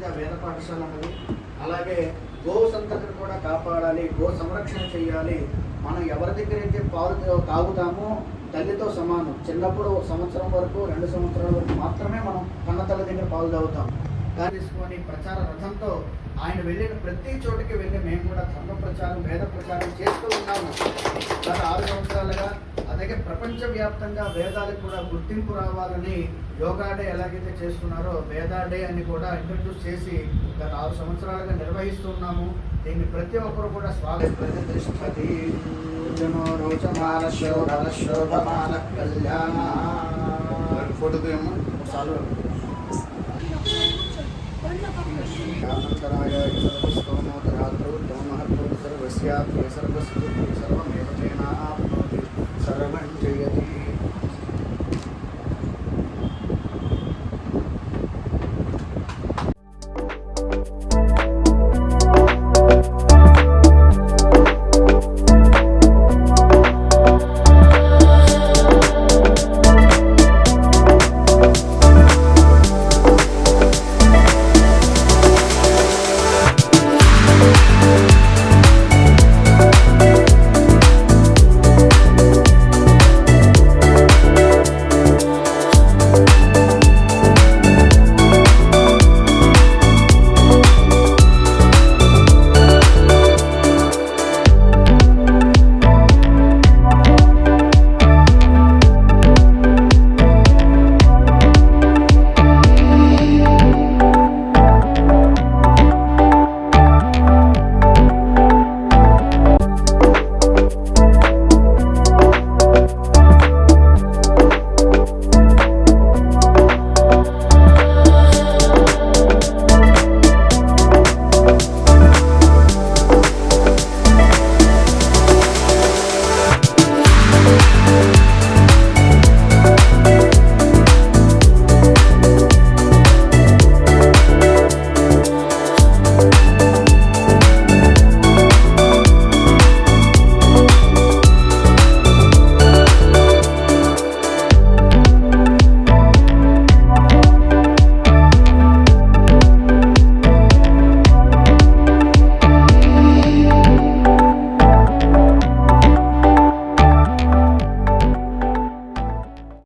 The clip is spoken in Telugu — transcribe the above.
ప్రసిద్ధంగా వేద పాఠశాల ఉన్నది. అలాగే గో సంతతిని కూడా కాపాడాలి, గో సంరక్షణ చేయాలి. మనం ఎవరి దగ్గర అయితే పాలు తాగుతామో తల్లితో సమానం. చిన్నప్పుడు సంవత్సరం వరకు 2 సంవత్సరాల వరకు మాత్రమే మనం కన్నతల్లి దగ్గర పాలు తాగుతాం. దాన్ని తీసుకొని ప్రచార రథంతో ఆయన వెళ్ళిన ప్రతి చోటికి వెళ్ళి మేము కూడా ధర్మ ప్రచారం, వేద ప్రచారం చేస్తూ ఉన్నాము గత 6 సంవత్సరాలుగా. అలాగే ప్రపంచవ్యాప్తంగా వేదాలకు కూడా గుర్తింపు రావాలని యోగా డే ఎలాగైతే చేస్తున్నారో వేదా డే అని కూడా ఇంట్రడ్యూస్ చేసి గత 6 సంవత్సరాలుగా నిర్వహిస్తున్నాము. దీన్ని ప్రతి ఒక్కరు కూడా స్వాగతం. ప్రతిష్టతి శోభమాన కళ్యాణ ఫోటో చాలు. అనంతరాయ సర్వస్తోమోదరాత్రో మహత్వ సర్వస్యాత్మ సర్వస్య సర్వమేవ